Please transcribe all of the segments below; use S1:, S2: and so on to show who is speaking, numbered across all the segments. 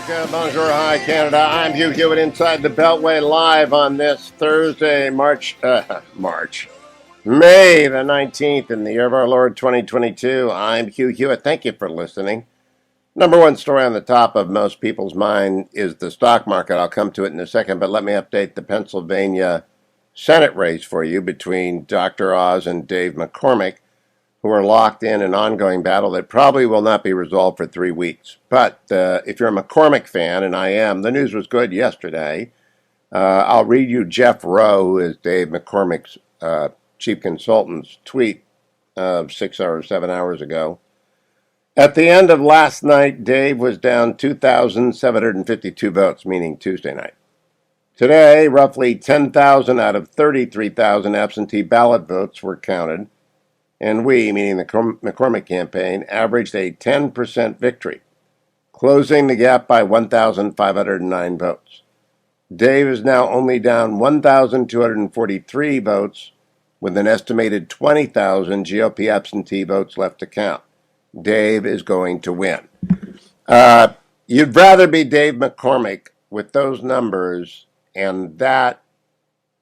S1: America, bonjour, hi Canada. I'm Hugh Hewitt inside the Beltway live on this Thursday, May the 19th in the year of our Lord 2022. I'm Hugh Hewitt. Thank you for listening. Number one story on the top of most people's mind is the stock market. I'll come to it in a second, but let me update the Pennsylvania Senate race for you between Dr. Oz and Dave McCormick, who are locked in an ongoing battle that probably will not be resolved for 3 weeks. But if you're a McCormick fan, and I am, the news was good yesterday. I'll read you Jeff Rowe, who is Dave McCormick's chief consultant's tweet of 6 or 7 hours ago. At the end of last night, Dave was down 2,752 votes, meaning Tuesday night. Today, roughly 10,000 out of 33,000 absentee ballot votes were counted, and we, meaning the McCormick campaign, averaged a 10% victory, closing the gap by 1,509 votes. Dave is now only down 1,243 votes, with an estimated 20,000 GOP absentee votes left to count. Dave is going to win. You'd rather be Dave McCormick with those numbers and that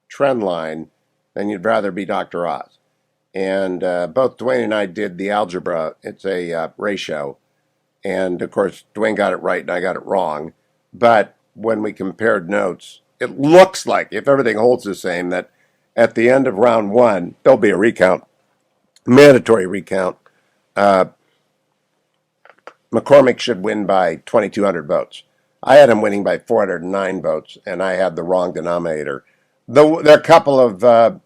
S1: trend line than you'd rather be Dr. Oz. And both Dwayne and I did the algebra. It's a ratio. And, of course, Dwayne got it right and I got it wrong. But when we compared notes, it looks like, if everything holds the same, that at the end of round one, there'll be a recount, mandatory recount. McCormick should win by 2,200 votes. I had him winning by 409 votes, and I had the wrong denominator. There are a couple of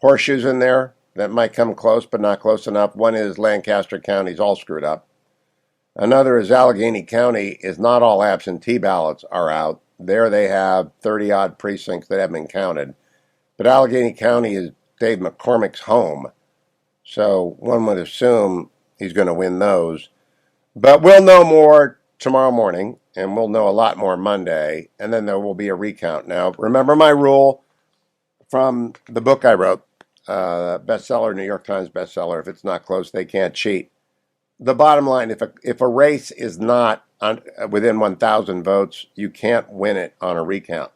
S1: horseshoes in there that might come close, but not close enough. One is Lancaster County's all screwed up. Another is Allegheny County is not all absentee ballots are out. There they have 30-odd precincts that haven't been counted. But Allegheny County is Dave McCormick's home, so one would assume he's going to win those. But we'll know more tomorrow morning, and we'll know a lot more Monday, and then there will be a recount. Now, remember my rule from the book I wrote, bestseller, New York Times bestseller. If it's not close, they can't cheat. The bottom line, if a race is not within 1,000 votes, you can't win it on a recount.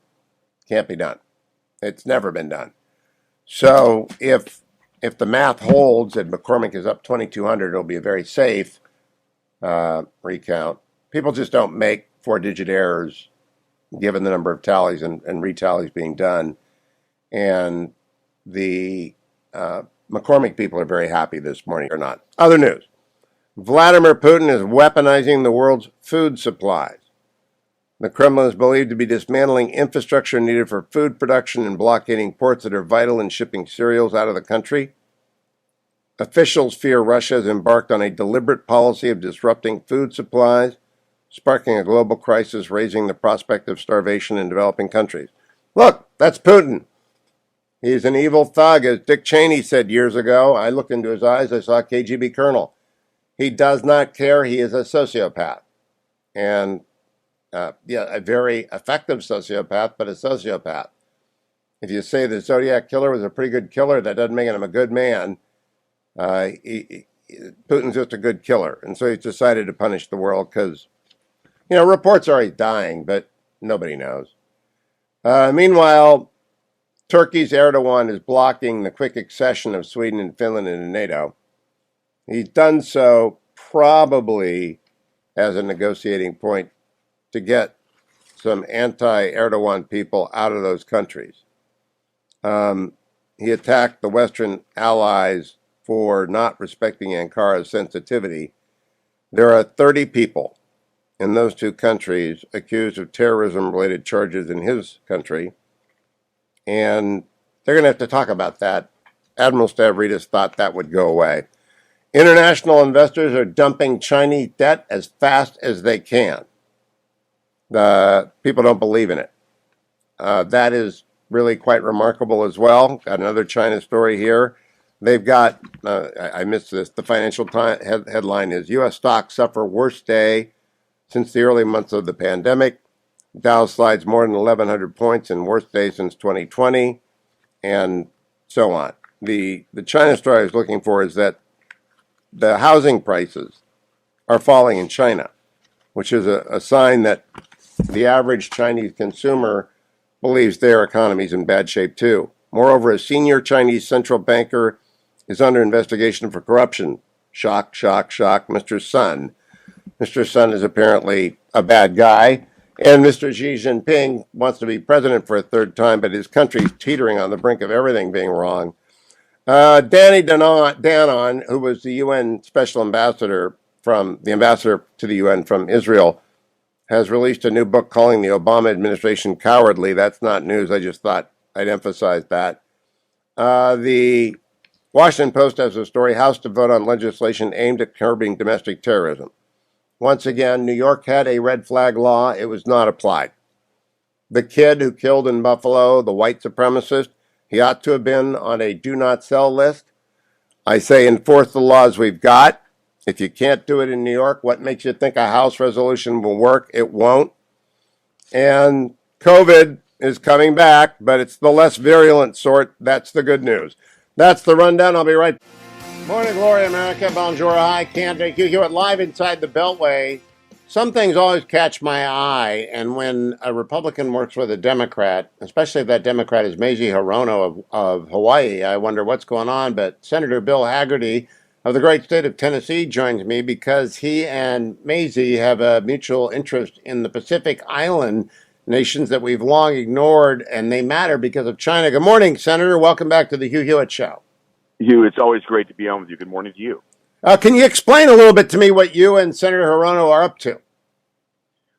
S1: Can't be done. It's never been done. So if the math holds and McCormick is up 2,200, it'll be a very safe recount. People just don't make 4-digit errors given the number of tallies and retallies being done. And the McCormick people are very happy this morning or not. Other news. Vladimir Putin is weaponizing the world's food supplies. The Kremlin is believed to be dismantling infrastructure needed for food production and blockading ports that are vital in shipping cereals out of the country. Officials fear Russia has embarked on a deliberate policy of disrupting food supplies, sparking a global crisis, raising the prospect of starvation in developing countries. Look, that's Putin. He's an evil thug, as Dick Cheney said years ago. I looked into his eyes, I saw a KGB colonel. He does not care. He is a sociopath. And, a very effective sociopath, but a sociopath. If you say the Zodiac Killer was a pretty good killer, that doesn't make him a good man. Putin's just a good killer. And so he's decided to punish the world because, reports are he's dying, but nobody knows. Meanwhile, Turkey's Erdogan is blocking the quick accession of Sweden and Finland into NATO. He's done so probably as a negotiating point to get some anti-Erdogan people out of those countries. He attacked the Western allies for not respecting Ankara's sensitivity. There are 30 people in those two countries accused of terrorism-related charges in his country, and they're going to have to talk about that. Admiral Stavridis thought that would go away. International investors are dumping Chinese debt as fast as they can. People don't believe in it. That is really quite remarkable as well. Got another China story here. They've got, I missed this, the Financial Times headline is, U.S. stocks suffer worst day since the early months of the pandemic. Dow slides more than 1,100 points in worst day since 2020, and so on. The China story I was looking for is that the housing prices are falling in China. which is a sign that the average Chinese consumer believes their economy is in bad shape too. Moreover, a senior Chinese central banker is under investigation for corruption. Shock, shock, shock, Mr. Sun. Mr. Sun is apparently a bad guy. And Mr. Xi Jinping wants to be president for a third time, but his country's teetering on the brink of everything being wrong. Danny Danon, who was the UN special ambassador to the UN from Israel, has released a new book calling the Obama administration cowardly. That's not news. I just thought I'd emphasize that. The Washington Post has a story, House to vote on legislation aimed at curbing domestic terrorism. Once again, New York had a red flag law. It was not applied. The kid who killed in Buffalo, the white supremacist, he ought to have been on a do not sell list. I say enforce the laws we've got. If you can't do it in New York, what makes you think a House resolution will work? It won't. And COVID is coming back, but it's the less virulent sort. That's the good news. That's the rundown. I'll be right back. Morning, Glory, America. Bonjour. Hi, candidate Hugh Hewitt, live inside the Beltway. Some things always catch my eye, and when a Republican works with a Democrat, especially if that Democrat is Mazie Hirono of Hawaii, I wonder what's going on. But Senator Bill Hagerty of the great state of Tennessee joins me because he and Mazie have a mutual interest in the Pacific Island nations that we've long ignored, and they matter because of China. Good morning, Senator. Welcome back to the Hugh Hewitt Show.
S2: Hugh, it's always great to be on with you. Good morning to you.
S1: Can you explain a little bit to me what you and Senator Hirono are up to?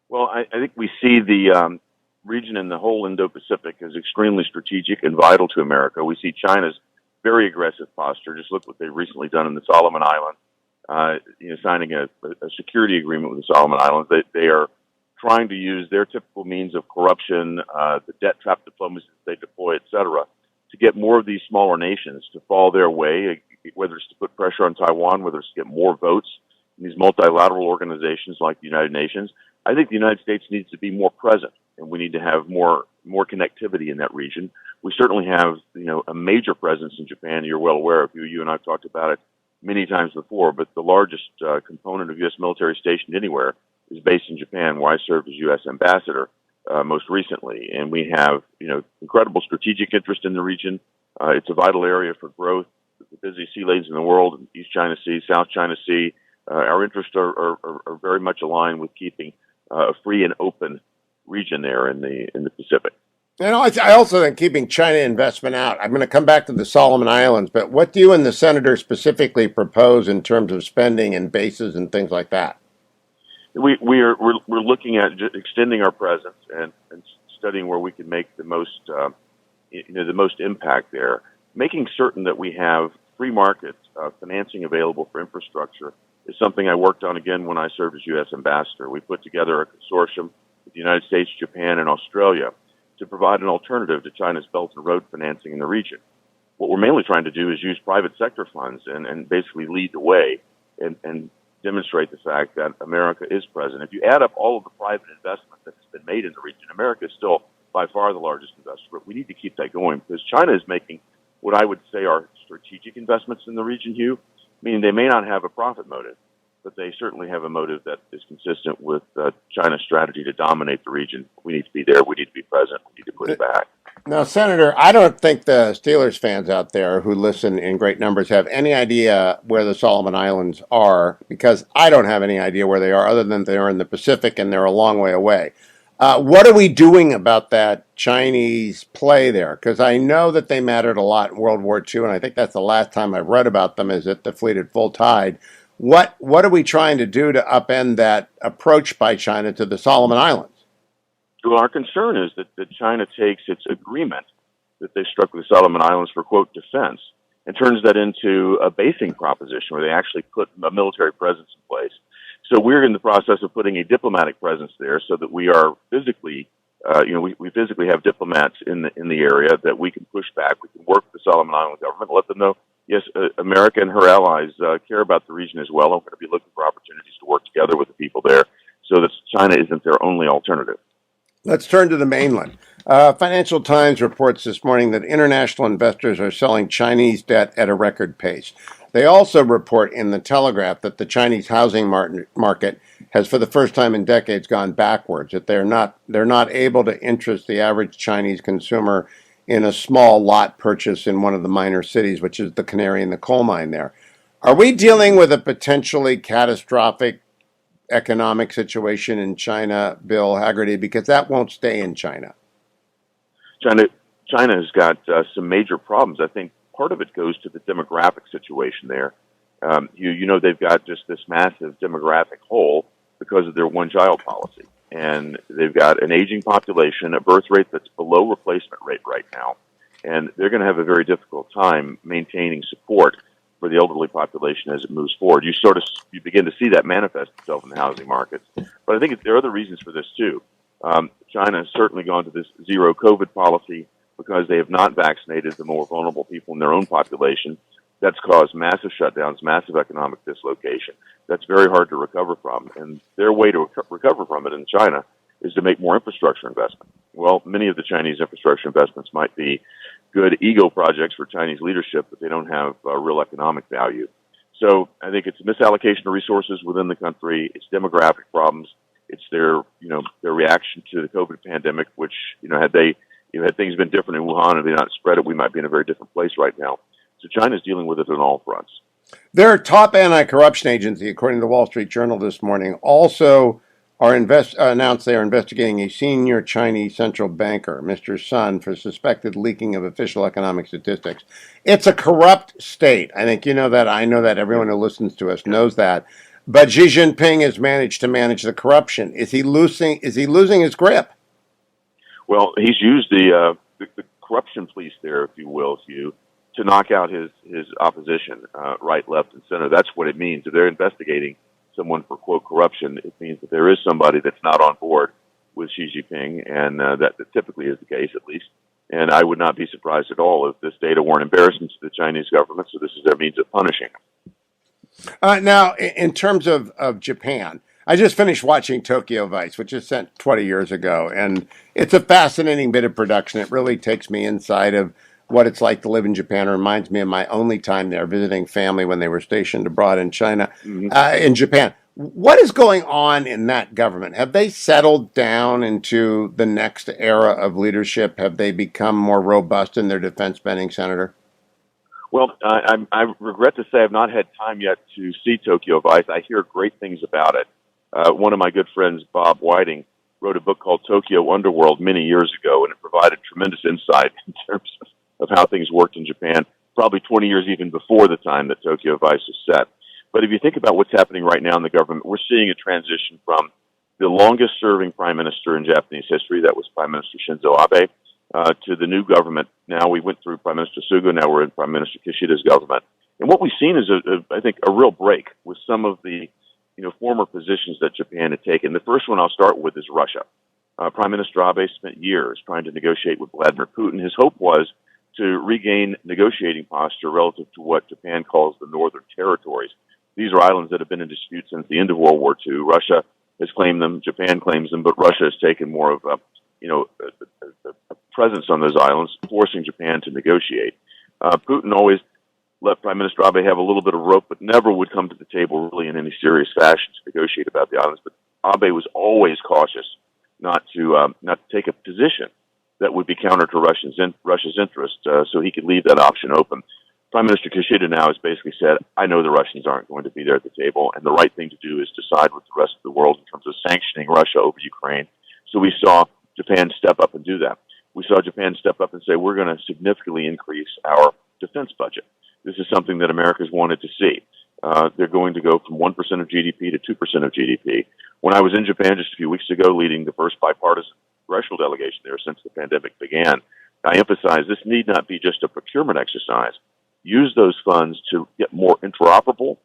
S2: Well, I think we see the region in the whole Indo-Pacific as extremely strategic and vital to America. We see China's very aggressive posture. Just look what they've recently done in the Solomon Islands, signing a security agreement with the Solomon Islands. They are trying to use their typical means of corruption, the debt trap diplomacy that they deploy, et cetera, to get more of these smaller nations to fall their way, whether it's to put pressure on Taiwan, whether it's to get more votes in these multilateral organizations like the United Nations. I think the United States needs to be more present, and we need to have more connectivity in that region. We certainly have, a major presence in Japan. You're well aware of. You and I've talked about it many times before, but the largest component of U.S. military stationed anywhere is based in Japan, where I served as U.S. ambassador most recently. And we have, incredible strategic interest in the region. It's a vital area for growth. The busiest sea lanes in the world, East China Sea, South China Sea. Our interests are very much aligned with keeping a free and open region there in the Pacific.
S1: And I also think keeping China investment out. I'm going to come back to the Solomon Islands, but what do you and the senator specifically propose in terms of spending and bases and things like that?
S2: We're looking at extending our presence and studying where we can make the most impact there, making certain that we have free market financing available for infrastructure is something I worked on again when I served as U.S. ambassador. We put together a consortium with the United States, Japan, and Australia to provide an alternative to China's Belt and Road financing in the region. What we're mainly trying to do is use private sector funds and basically lead the way and demonstrate the fact that America is present. If you add up all of the private investment that has been made in the region, America is still by far the largest investor, but we need to keep that going because China is making what I would say are strategic investments in the region, Hugh, meaning they may not have a profit motive, but they certainly have a motive that is consistent with China's strategy to dominate the region. We need to be there. We need to be present. We need to put it back.
S1: Now, Senator, I don't think the Steelers fans out there who listen in great numbers have any idea where the Solomon Islands are, because I don't have any idea where they are other than they're in the Pacific and they're a long way away. What are we doing about that Chinese play there? Because I know that they mattered a lot in World War II, and I think that's the last time I've read about them is that the fleet at full tide. What are we trying to do to upend that approach by China to the Solomon Islands?
S2: Well, our concern is that China takes its agreement that they struck with the Solomon Islands for, quote, defense, and turns that into a basing proposition where they actually put a military presence in place. So we're in the process of putting a diplomatic presence there so that we are physically, we physically have diplomats in the area that we can push back. We can work with the Solomon Island government, let them know, yes, America and her allies care about the region as well. And we're going to be looking for opportunities to work together with the people there so that China isn't their only alternative.
S1: Let's turn to the mainland. Financial Times reports this morning that international investors are selling Chinese debt at a record pace. They also report in the Telegraph that the Chinese housing market has, for the first time in decades, gone backwards. That they're not able to interest the average Chinese consumer in a small lot purchase in one of the minor cities, which is the canary in the coal mine there. Are we dealing with a potentially catastrophic economic situation in China, Bill Hagerty? Because that won't stay in China.
S2: China, China has got some major problems. I think part of it goes to the demographic situation there. You know, they've got just this massive demographic hole because of their one-child policy. And they've got an aging population, a birth rate that's below replacement rate right now. And they're going to have a very difficult time maintaining support for the elderly population as it moves forward. You begin to see that manifest itself in the housing markets. But I think there are other reasons for this too. China has certainly gone to this zero COVID policy because they have not vaccinated the more vulnerable people in their own population. That's caused massive shutdowns, massive economic dislocation. That's very hard to recover from. And their way to recover from it in China is to make more infrastructure investment. Well, many of the Chinese infrastructure investments might be good ego projects for Chinese leadership, but they don't have real economic value. So I think it's a misallocation of resources within the country. It's demographic problems. It's their reaction to the COVID pandemic, which, had things been different in Wuhan and they not spread it, we might be in a very different place right now. So China's dealing with it on all fronts.
S1: Their top anti-corruption agency, according to the Wall Street Journal this morning, also announced they are investigating a senior Chinese central banker, Mr. Sun, for suspected leaking of official economic statistics. It's a corrupt state. I think you know that. I know that. Everyone who listens to us knows that. But Xi Jinping has managed to manage the corruption. Is he losing his grip?
S2: Well, he's used the corruption police there, if you will, Hugh, to knock out his opposition, right, left, and center. That's what it means. If they're investigating someone for, quote, corruption, it means that there is somebody that's not on board with Xi Jinping, and that typically is the case, at least. And I would not be surprised at all if this data weren't embarrassing to the Chinese government, so this is their means of punishing him.
S1: Now, in terms of Japan, I just finished watching Tokyo Vice, which was sent 20 years ago, and it's a fascinating bit of production. It really takes me inside of what it's like to live in Japan. It reminds me of my only time there, visiting family when they were stationed abroad in China, in Japan. What is going on in that government? Have they settled down into the next era of leadership? Have they become more robust in their defense spending, Senator?
S2: Well, I regret to say I've not had time yet to see Tokyo Vice. I hear great things about it. One of my good friends, Bob Whiting, wrote a book called Tokyo Underworld many years ago, and it provided tremendous insight in terms of how things worked in Japan, probably 20 years even before the time that Tokyo Vice was set. But if you think about what's happening right now in the government, we're seeing a transition from the longest-serving prime minister in Japanese history, that was Prime Minister Shinzo Abe, to the new government. Now we went through Prime Minister Suga, now we're in Prime Minister Kishida's government. And what we've seen is, I think, a real break with some of the former positions that Japan had taken. The first one I'll start with is Russia. Prime Minister Abe spent years trying to negotiate with Vladimir Putin. His hope was to regain negotiating posture relative to what Japan calls the Northern Territories. These are islands that have been in dispute since the end of World War II. Russia has claimed them, Japan claims them, but Russia has taken more of a presence on those islands, forcing Japan to negotiate. Putin always let Prime Minister Abe have a little bit of rope, but never would come to the table really in any serious fashion to negotiate about the islands. But Abe was always cautious not to take a position that would be counter to Russia's interest, so he could leave that option open. Prime Minister Kishida now has basically said, I know the Russians aren't going to be there at the table, and the right thing to do is to side with the rest of the world in terms of sanctioning Russia over Ukraine. So we saw Japan step up and do that. We saw Japan step up and say, we're going to significantly increase our defense budget. This is something that America's wanted to see. They're going to go from 1% of GDP to 2% of GDP. When I was in Japan just a few weeks ago, leading the first bipartisan congressional delegation there since the pandemic began, I emphasized this need not be just a procurement exercise. Use those funds to get more interoperable,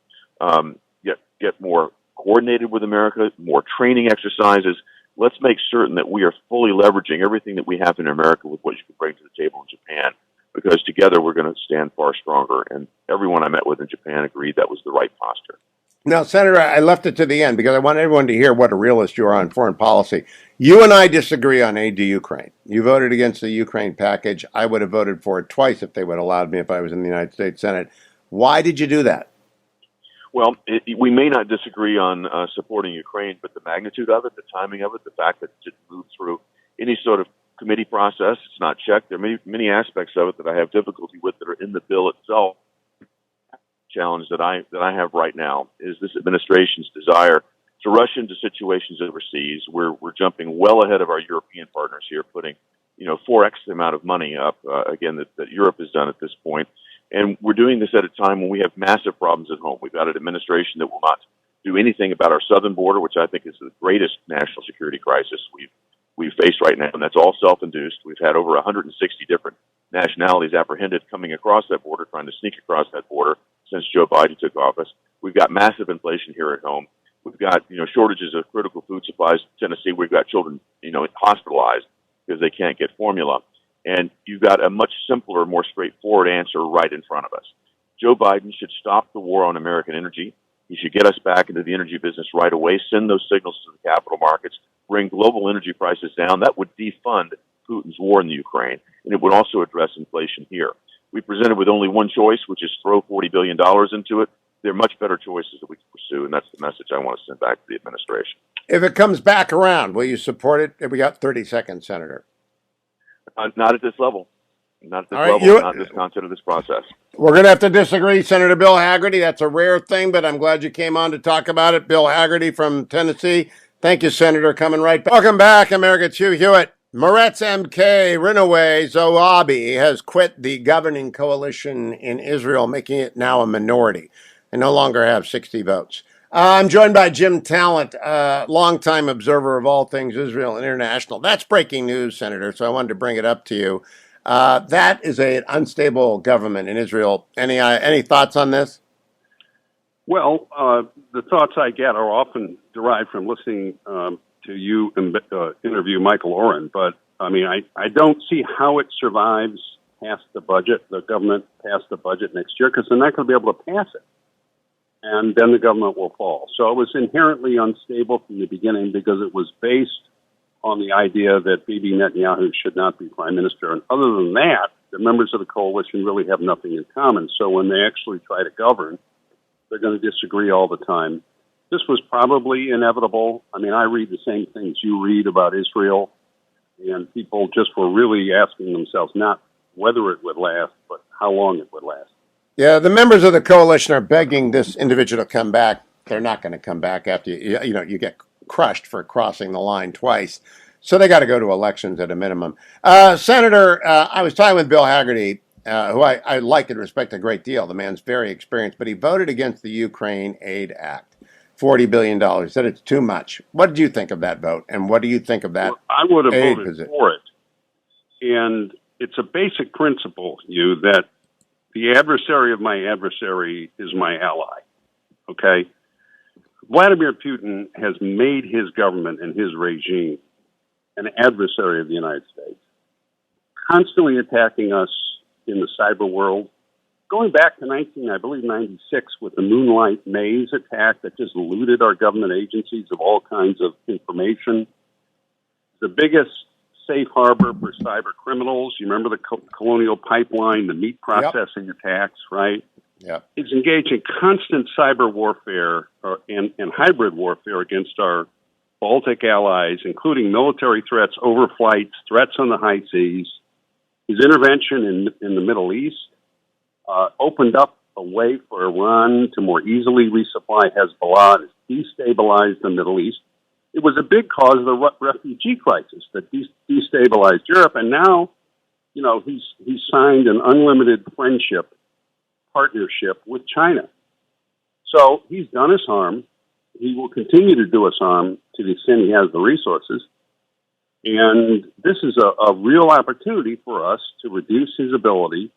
S2: get more coordinated with America, more training exercises. Let's make certain that we are fully leveraging everything that we have in America with what you can bring to the table in Japan, because together we're going to stand far stronger. And everyone I met with in Japan agreed that was the right posture.
S1: Now, Senator, I left it to the end because I want everyone to hear what a realist you are on foreign policy. You and I disagree on aid to Ukraine. You voted against the Ukraine package. I would have voted for it twice if they would have allowed me if I was in the United States Senate.
S2: Why did you do that? Well, we may not disagree on supporting Ukraine, but the magnitude of it, the timing of it, the fact that it didn't move through any sort of committee process, it's not checked. There are many aspects of it that I have difficulty with that are in the bill itself. Challenge that I have right now is this administration's desire to rush into situations overseas. We're jumping well ahead of our European partners here, putting 4x the amount of money up again that Europe has done at this point. And we're doing this at a time when we have massive problems at home. We've got an administration that will not do anything about our southern border, which I think is the greatest national security crisis we've faced right now, and that's all self-induced. We've had over 160 different nationalities apprehended coming across that border, trying to sneak across that border since Joe Biden took office. We've got massive inflation here at home. We've got shortages of critical food supplies in Tennessee. We've got children hospitalized because they can't get formula. And you've got a much simpler, more straightforward answer right in front of us. Joe Biden should stop the war on American energy. He should get us back into the energy business right away, send those signals to the capital markets, bring global energy prices down. That would defund Putin's war in the Ukraine, and it would also address inflation here. We presented with only one choice, which is throw $40 billion into it. There are much better choices that we can pursue, and that's the message I want to send back to the administration. If it comes back around, will you support it? We got 30 seconds, Senator. Not at this level. Not at this level, not this content of this process. We're going to have to disagree, Senator Bill Hagerty. That's a rare thing, but I'm glad you came on to talk about it. Bill Hagerty from Tennessee. Thank you, Senator. Coming right back. Welcome back, America. It's Hugh Hewitt. Meretz MK Rinaway Zoabi has quit the governing coalition in Israel, making it now a minority and no longer have 60 votes. I'm joined by Jim Talent, longtime observer of all things Israel and international. That's breaking news, Senator, so I wanted to bring it up to you. That is an unstable government in Israel. Any thoughts on this?
S3: Well, the thoughts I get are often derived from listening to you interview Michael Oren, but I mean, I don't see how it survives past the budget, the government past the budget next year, because they're not going to be able to pass it. And then the government will fall. So it was inherently unstable from the beginning because it was based on the idea that Bibi Netanyahu should not be prime minister. And other than that, the members of the coalition really have nothing in common. So when they actually try to govern, they're going to disagree all the time. This was probably inevitable. I mean, I read the same things you read about Israel, and people just were really asking themselves not whether it would last, but how long it would last.
S1: Yeah, the members of the coalition are begging this individual to come back. They're not going to come back after you get crushed for crossing the line twice. So they got to go to elections at a minimum. Senator, I was talking with Bill Hagerty, who I like and respect a great deal. The man's very experienced, but he voted against the Ukraine Aid Act, $40 billion. He said it's too much. What did you think of that vote? And what do you think of that?
S3: Well, I would have voted for it. And it's a basic principle, Hugh, that the adversary of my adversary is my ally, okay? Vladimir Putin has made his government and his regime an adversary of the United States, constantly attacking us in the cyber world, going back to 96 with the Moonlight Maze attack that just looted our government agencies of all kinds of information. The biggest safe harbor for cyber criminals. You remember the Colonial Pipeline, the meat processing attacks, right?
S1: Yeah.
S3: It's engaged in constant cyber warfare and hybrid warfare against our Baltic allies, including military threats, overflights, threats on the high seas. His intervention in the Middle East opened up a way for Iran to more easily resupply Hezbollah, destabilized the Middle East. It was a big cause of the refugee crisis that destabilized Europe. And now, he's signed an unlimited partnership with China. So he's done us harm. He will continue to do us harm to the extent he has the resources. And this is a real opportunity for us to reduce his ability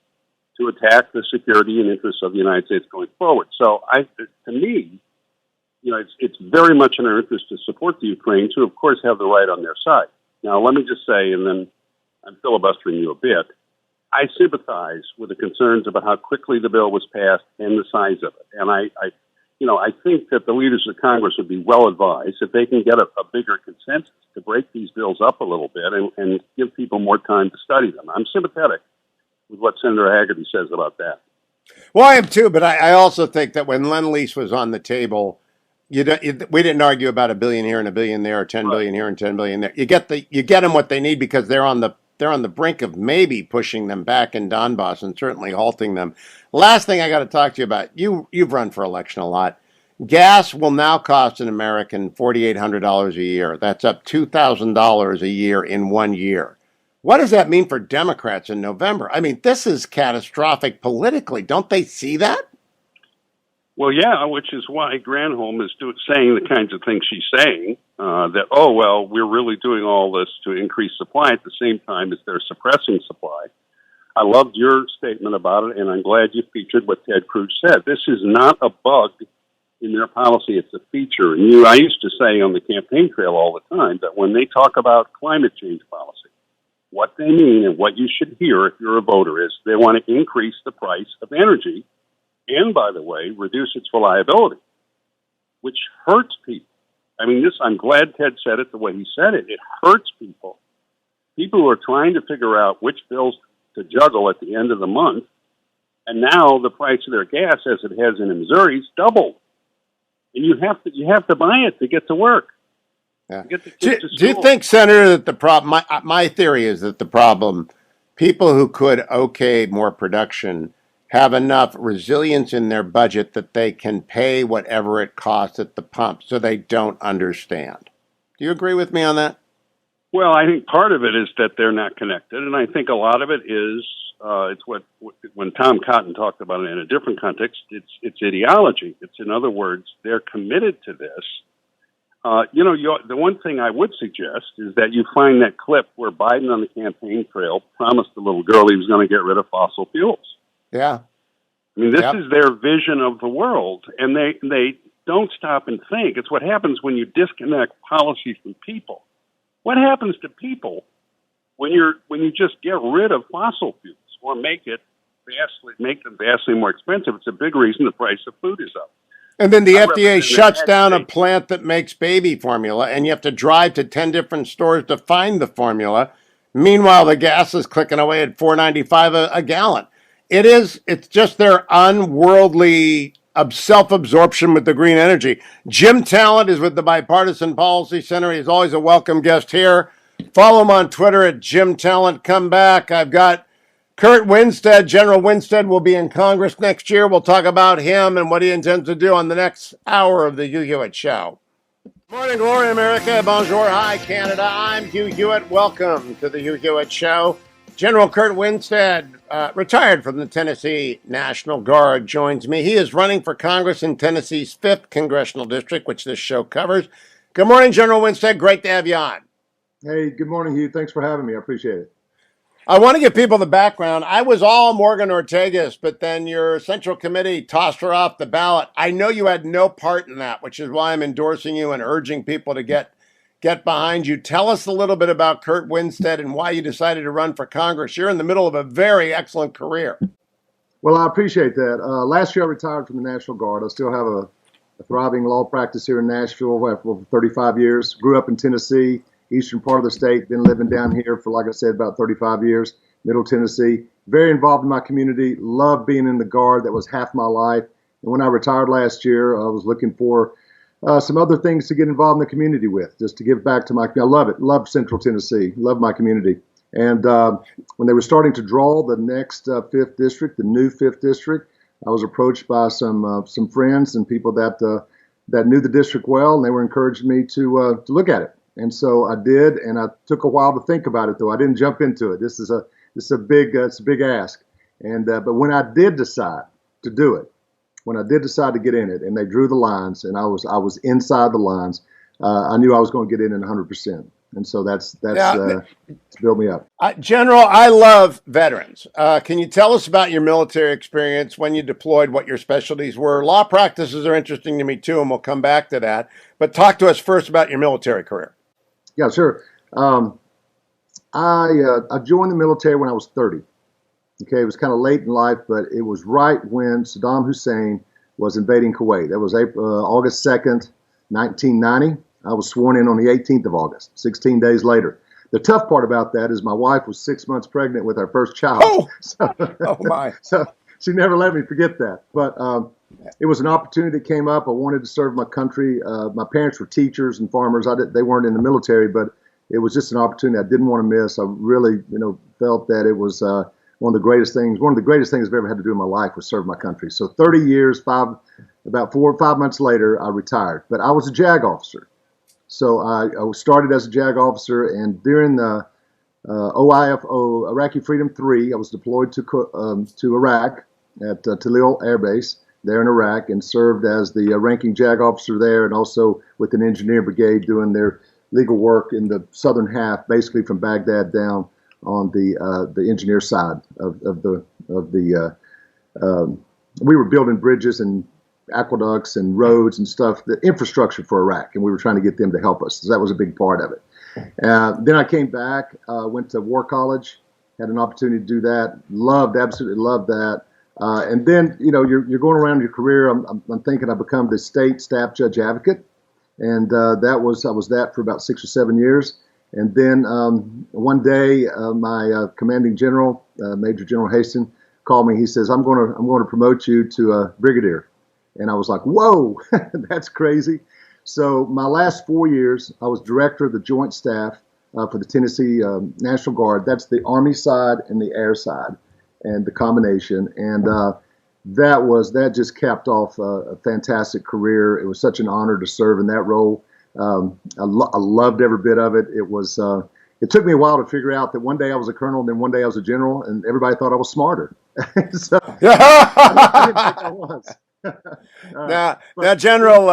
S3: to attack the security and interests of the United States going forward. So to me, it's very much in our interest to support the Ukrainians, who, of course, have the right on their side. Now, let me just say, and then I'm filibustering you a bit, I sympathize with the concerns about how quickly the bill was passed and the size of it. And I think that the leaders of Congress would be well advised if they can get a bigger consensus to break these bills up a little bit and give people more time to study them. I'm sympathetic with what Senator Hagerty says about that.
S1: Well, I am too, but I also think that when Lend-Lease was on the table, we didn't argue about a billion here and a billion there, or 10 billion here and 10 billion there. You get them what they need because they're on the brink of maybe pushing them back in Donbass and certainly halting them. Last thing I got to talk to you about. You've run for election a lot. Gas will now cost an American $4,800 a year. That's up $2,000 a year in 1 year. What does that mean for Democrats in November? I mean, this is catastrophic politically. Don't they see that?
S3: Well, yeah, which is why Granholm is saying the kinds of things she's saying, that, oh, well, we're really doing all this to increase supply at the same time as they're suppressing supply. I loved your statement about it, and I'm glad you featured what Ted Cruz said. This is not a bug in their policy, it's a feature. And I used to say on the campaign trail all the time that when they talk about climate change policy, what they mean and what you should hear if you're a voter is they want to increase the price of energy and, by the way, reduce its reliability, which hurts people. I mean, I'm glad Ted said it the way he said it. It hurts people. People who are trying to figure out which bills to juggle at the end of the month, and now the price of their gas, as it has in Missouri, is doubled. And you have to buy it to get to work.
S1: Yeah.
S3: Do
S1: you think, Senator, that the problem? My theory is that the problem, people who could okay more production have enough resilience in their budget that they can pay whatever it costs at the pump, so they don't understand. Do you agree with me on that?
S3: Well, I think part of it is that they're not connected, and I think a lot of it is it's when Tom Cotton talked about it in a different context. It's ideology. It's, in other words, they're committed to this. The one thing I would suggest is that you find that clip where Biden on the campaign trail promised the little girl he was going to get rid of fossil fuels.
S1: Yeah.
S3: I mean, this is their vision of the world, and they don't stop and think. It's what happens when you disconnect policy from people. What happens to people when you just get rid of fossil fuels or make them vastly more expensive? It's a big reason the price of food is up.
S1: And then the FDA shuts down a plant that makes baby formula, and you have to drive to 10 different stores to find the formula. Meanwhile, the gas is clicking away at $4.95 a gallon. It's just their unworldly self-absorption with the green energy. Jim Talent is with the Bipartisan Policy Center. He's always a welcome guest here. Follow him on Twitter at Jim Talent. Come back. I've got Kurt Winstead. General Winstead will be in Congress next year. We'll talk about him and what he intends to do on the next hour of the Hugh Hewitt Show. Morning, glory, America. Bonjour, hi, Canada. I'm Hugh Hewitt. Welcome to the Hugh Hewitt Show. General Kurt Winstead, retired from the Tennessee National Guard, joins me. He is running for Congress in Tennessee's 5th Congressional District, which this show covers. Good morning, General Winstead. Great to have you on.
S4: Hey, good morning, Hugh. Thanks for having me. I appreciate it.
S1: I want to give people the background. I was all Morgan Ortegas, but then your Central Committee tossed her off the ballot. I know you had no part in that, which is why I'm endorsing you and urging people to get behind you. Tell us a little bit about Kurt Winstead and why you decided to run for Congress. You're in the middle of a very excellent career.
S4: Well, I appreciate that. Last year, I retired from the National Guard. I still have a thriving law practice here in Nashville for 35 years. Grew up in Tennessee, eastern part of the state. Been living down here for, like I said, about 35 years, Middle Tennessee. Very involved in my community. Love being in the Guard. That was half my life. And when I retired last year, I was looking for some other things to get involved in the community with, just to give back to my community. I love it. Love Central Tennessee. Love my community. And when they were starting to draw the next 5th district, the new 5th district, I was approached by some friends and people that knew the district well, and they were encouraging me to look at it. And so I did, and I took a while to think about it, though. I didn't jump into it. This is a big ask. And but when I did decide to do it, when I did decide to get in it, and they drew the lines, and I was inside the lines, I knew I was going to get in 100%. And so that's to build me up.
S1: General, I love veterans. Can you tell us about your military experience, when you deployed, what your specialties were? Law practices are interesting to me, too, and we'll come back to that. But talk to us first about your military career.
S4: Yeah, sure. I joined the military when I was 30. Okay, it was kind of late in life, but it was right when Saddam Hussein was invading Kuwait. That was August 2nd, 1990. I was sworn in on the 18th of August, 16 days later. The tough part about that is my wife was 6 months pregnant with our first child.
S1: Oh, oh my.
S4: So she never let me forget that. But it was an opportunity that came up. I wanted to serve my country. My parents were teachers and farmers. They weren't in the military, but it was just an opportunity I didn't want to miss. I really, felt that it was one of the greatest things I've ever had to do in my life was serve my country. So 30 years, about 4 or 5 months later, I retired. But I was a JAG officer. So I started as a JAG officer, and during the OIFO, Iraqi Freedom 3, I was deployed to Iraq at Talil Air Base there in Iraq, and served as the ranking JAG officer there, and also with an engineer brigade doing their legal work in the southern half, basically from Baghdad down on the engineer side of the we were building bridges and aqueducts and roads and stuff, the infrastructure for Iraq, and we were trying to get them to help us. So that was a big part of it. Then I came back, went to War College, had an opportunity to do that, absolutely loved that. And then, you're going around your career. I'm thinking I become the state staff judge advocate. And I was that for about 6 or 7 years. And then one day, my commanding general, Major General Haston, called me. He says, I'm going to promote you to a brigadier. And I was like, whoa, that's crazy. So my last 4 years, I was director of the Joint Staff for the Tennessee National Guard. That's the Army side and the air side, and the combination. And that just capped off a fantastic career. It was such an honor to serve in that role. I loved every bit of it. It took me a while to figure out that one day I was a colonel, and then one day I was a general, and everybody thought I was smarter. So I didn't think I was.
S1: Now, General,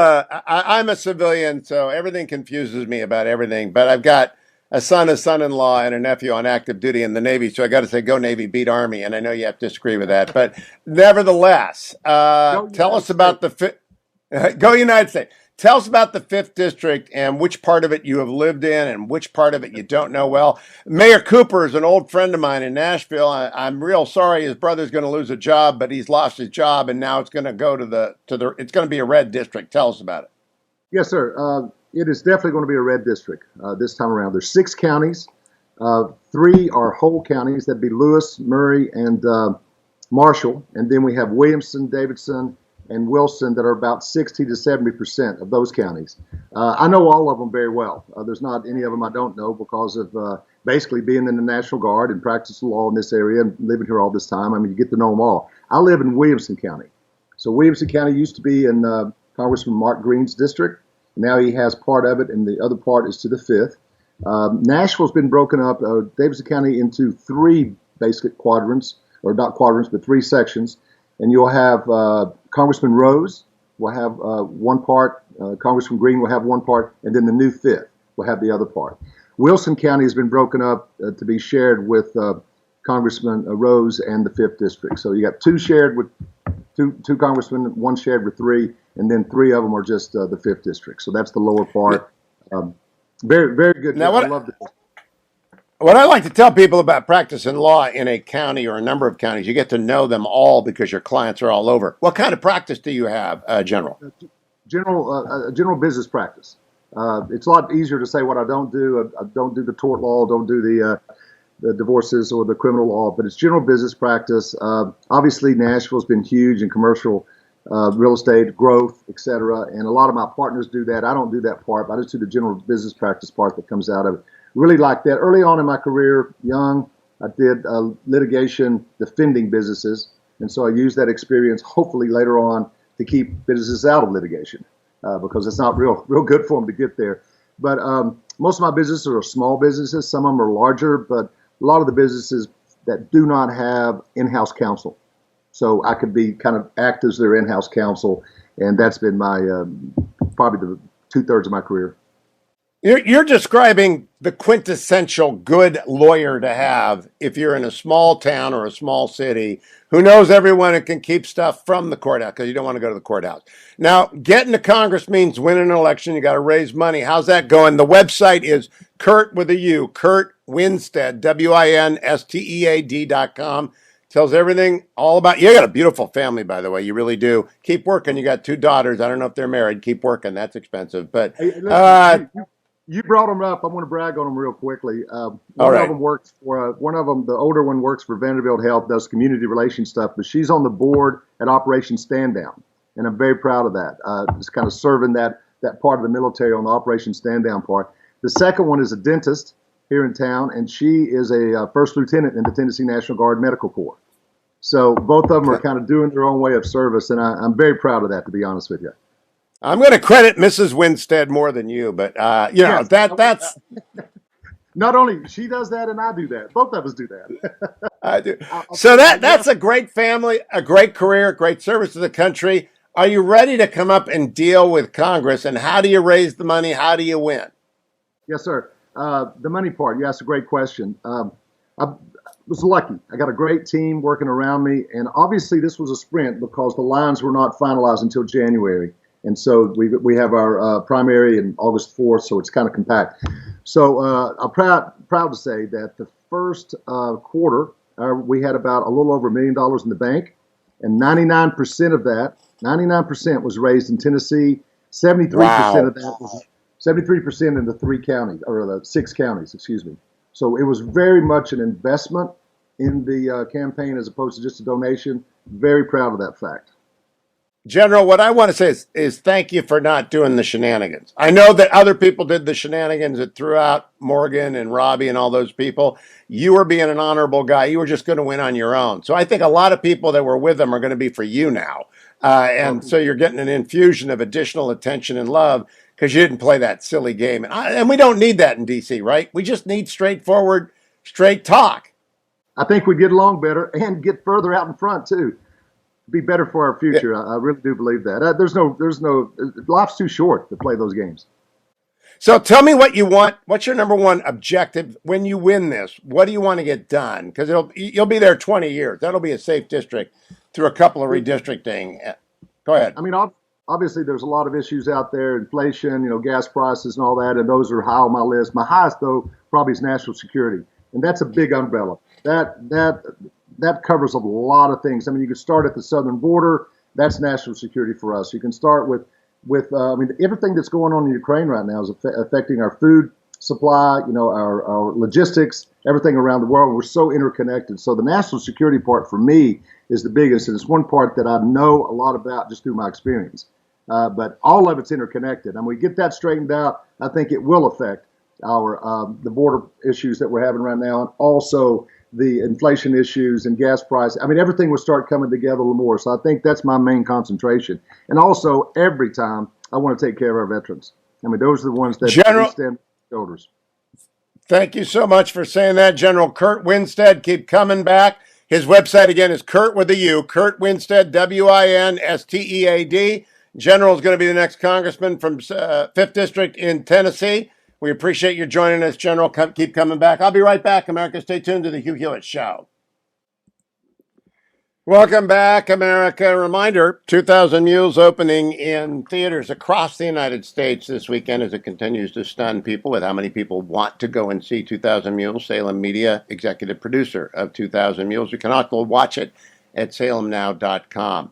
S1: I'm a civilian, so everything confuses me about everything. But I've got a son-in-law, and a nephew on active duty in the Navy. So I got to say, go Navy, beat Army. And I know you have to disagree with that, but nevertheless, tell us about go United States. Tell us about the 5th District and which part of it you have lived in and which part of it you don't know well. Mayor Cooper is an old friend of mine in Nashville. I'm real sorry his brother's going to lose a job, but he's lost his job, and now it's going to go it's going to be a red district. Tell us about it.
S4: Yes, sir. It is definitely going to be a red district this time around. There's 6 counties. 3 are whole counties. That'd be Lewis, Murray, and Marshall. And then we have Williamson, Davidson, and Wilson that are about 60 to 70% of those counties. I know all of them very well. There's not any of them I don't know because of basically being in the National Guard and practicing law in this area and living here all this time. I mean, you get to know them all. I live in Williamson County. So Williamson County used to be in Congressman Mark Green's district. Now he has part of it, and the other part is to the 5th. Nashville's been broken up, Davidson County, into 3 basic quadrants, or not quadrants, but 3 sections. And you'll have Congressman Rose will have one part, Congressman Green will have one part, and then the new 5th will have the other part. Wilson County has been broken up to be shared with Congressman Rose and the 5th District. So you got 2 shared with two congressmen, 1 shared with 3, and then 3 of them are just the 5th District. So that's the lower part. Very, very good.
S1: Now,
S4: I love this.
S1: What I like to tell people about practicing law in a county or a number of counties, you get to know them all because your clients are all over. What kind of practice do you have, General?
S4: General business practice. It's a lot easier to say what I don't do. I don't do the tort law, don't do the divorces or the criminal law, but it's general business practice. Obviously, Nashville's been huge in commercial real estate growth, et cetera, and a lot of my partners do that. I don't do that part, but I just do the general business practice part that comes out of it. Really like that. Early on in my career, young, I did litigation defending businesses, and so I used that experience hopefully later on to keep businesses out of litigation because it's not real good for them to get there. But most of my businesses are small businesses. Some of them are larger, but a lot of the businesses that do not have in-house counsel. So I could act as their in-house counsel, and that's been my probably the 2/3 of my career.
S1: You're describing the quintessential good lawyer to have if you're in a small town or a small city who knows everyone and can keep stuff from the courthouse because you don't want to go to the courthouse. Now, getting to Congress means winning an election. You got to raise money. How's that going? The website is Kurt with a U, Kurt Winstead, WINSTEAD.com. Tells everything all about you. Got a beautiful family, by the way. You really do. Keep working. You got 2 daughters. I don't know if they're married. Keep working. That's expensive. But
S4: Hey, listen, You brought them up. I want to brag on them real quickly.
S1: All
S4: One of
S1: right.
S4: them works for one of them. The older one works for Vanderbilt Health, does community relations stuff, but she's on the board at Operation Stand Down, and I'm very proud of that. Just kind of serving that part of the military on the Operation Stand Down part. The second one is a dentist here in town, and she is a first lieutenant in the Tennessee National Guard Medical Corps. So both of them are kind of doing their own way of service, and I'm very proud of that, to be honest with you.
S1: I'm going to credit Mrs. Winstead more than you, but
S4: Yes,
S1: that's
S4: not only she does that, and I do that. Both of us do that.
S1: I do.
S4: I'll
S1: So
S4: say that,
S1: that's
S4: yes.
S1: a great family, a great career, great service to the country. Are you ready to come up and deal with Congress? And how do you raise the money? How do you win?
S4: Yes, sir. The money part, you asked a great question. I was lucky. I got a great team working around me, and obviously this was a sprint because the lines were not finalized until January. And so we have our primary in August 4th, so it's kind of compact. So I'm proud to say that the first quarter, we had about a little over $1 million in the bank, and 99% of that, 99% was raised in Tennessee. 73%
S1: Wow.
S4: of that was 73% in the 3 counties, or the 6 counties, excuse me. So it was very much an investment in the campaign as opposed to just a donation. Very proud of that fact.
S1: General, what I want to say is thank you for not doing the shenanigans. I know that other people did the shenanigans that threw out Morgan and Robbie and all those people. You were being an honorable guy. You were just going to win on your own. So I think a lot of people that were with them are going to be for you now. And so you're getting an infusion of additional attention and love because you didn't play that silly game. And we don't need that in D.C., right? We just need straightforward, straight talk.
S4: I think we'd get along better and get further out in front too. Be better for our
S1: Yeah.
S4: future. I really do believe that. There's no, life's too short to play those games.
S1: So tell me what you want. What's your number one objective when you win this? What do you want to get done? Because you'll be there 20 years. That'll be a safe district through a couple of redistricting. Go ahead.
S4: I mean, obviously there's a lot of issues out there, inflation, gas prices and all that, and those are high on my list. My highest though probably is national security, and that's a big umbrella. That covers a lot of things. I mean, you could start at the southern border. That's national security for us. You can start with everything that's going on in Ukraine right now is affecting our food supply, our logistics, everything around the world. We're so interconnected. So the national security part for me is the biggest, and it's one part that I know a lot about just through my experience. But all of it's interconnected. And we get that straightened out, I think it will affect our the border issues that we're having right now, and also the inflation issues and gas price. I mean, everything will start coming together a little more. So I think that's my main concentration. And also, every time I want to take care of our veterans. I mean, those are the ones that
S1: General,
S4: stand on their shoulders.
S1: thank you so much for saying that. General Kurt Winstead, keep coming back. His website again is Kurt with a U, Kurt Winstead, Winstead. General is going to be the next congressman from 5th District in Tennessee. We appreciate you joining us, General. Keep coming back. I'll be right back, America. Stay tuned to the Hugh Hewitt Show. Welcome back, America. Reminder, 2,000 Mules opening in theaters across the United States this weekend as it continues to stun people with how many people want to go and see 2,000 Mules. Salem Media, executive producer of 2,000 Mules. You can also watch it at salemnow.com.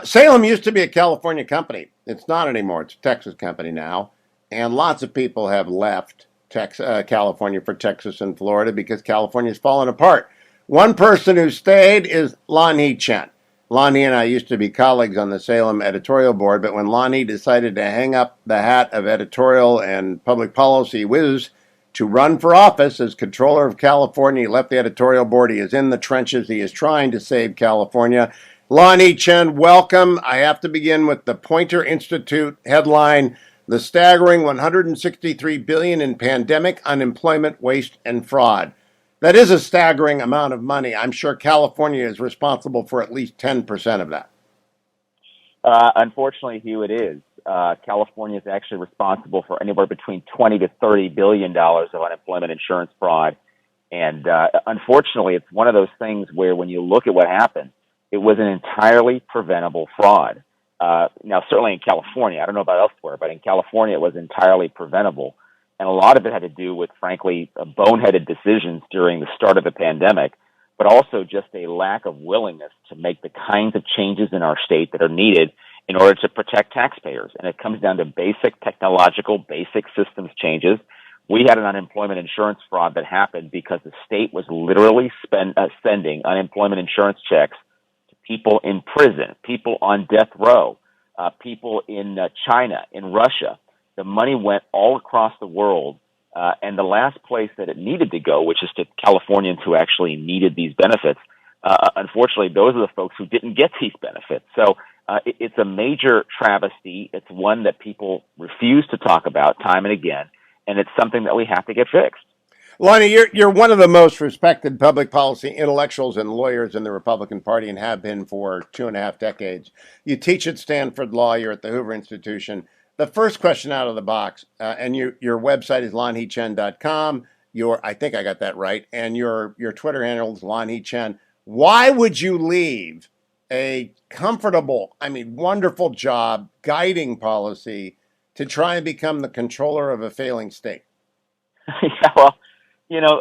S1: Salem used to be a California company. It's not anymore. It's a Texas company now. And lots of people have left California for Texas and Florida because California's fallen apart. One person who stayed is Lanhee Chen. Lanhee and I used to be colleagues on the Salem editorial board, but when Lanhee decided to hang up the hat of editorial and public policy whiz to run for office as controller of California, he left the editorial board. He is in the trenches. He is trying to save California. Lanhee Chen, welcome. I have to begin with the Poynter Institute headline, the staggering $163 billion in pandemic, unemployment, waste, and fraud. That is a staggering amount of money. I'm sure California is responsible for at least 10% of that.
S5: Unfortunately, Hugh, it is. California is actually responsible for anywhere between $20 to $30 billion of unemployment insurance fraud. And unfortunately, it's one of those things where when you look at what happened, it was an entirely preventable fraud. Now, certainly in California, I don't know about elsewhere, but in California, it was entirely preventable. And a lot of it had to do with, frankly, boneheaded decisions during the start of the pandemic, but also just a lack of willingness to make the kinds of changes in our state that are needed in order to protect taxpayers. And it comes down to basic technological, basic systems changes. We had an unemployment insurance fraud that happened because the state was literally sending unemployment insurance checks to people in prison, people on death row, people in China, in Russia. The money went all across the world, and the last place that it needed to go, which is to Californians who actually needed these benefits, unfortunately, those are the folks who didn't get these benefits. So it's a major travesty. It's one that people refuse to talk about time and again, and it's something that we have to get fixed.
S1: Lanhee, you're one of the most respected public policy intellectuals and lawyers in the Republican Party and have been for 2.5 decades. You teach at Stanford Law. You're at the Hoover Institution. The first question out of the box, and your website is lanheechen.com. I think I got that right, and your Twitter handle is Lanhee Chen. Why would you leave a comfortable, wonderful job guiding policy to try and become the controller of a failing state?
S5: Yeah, well,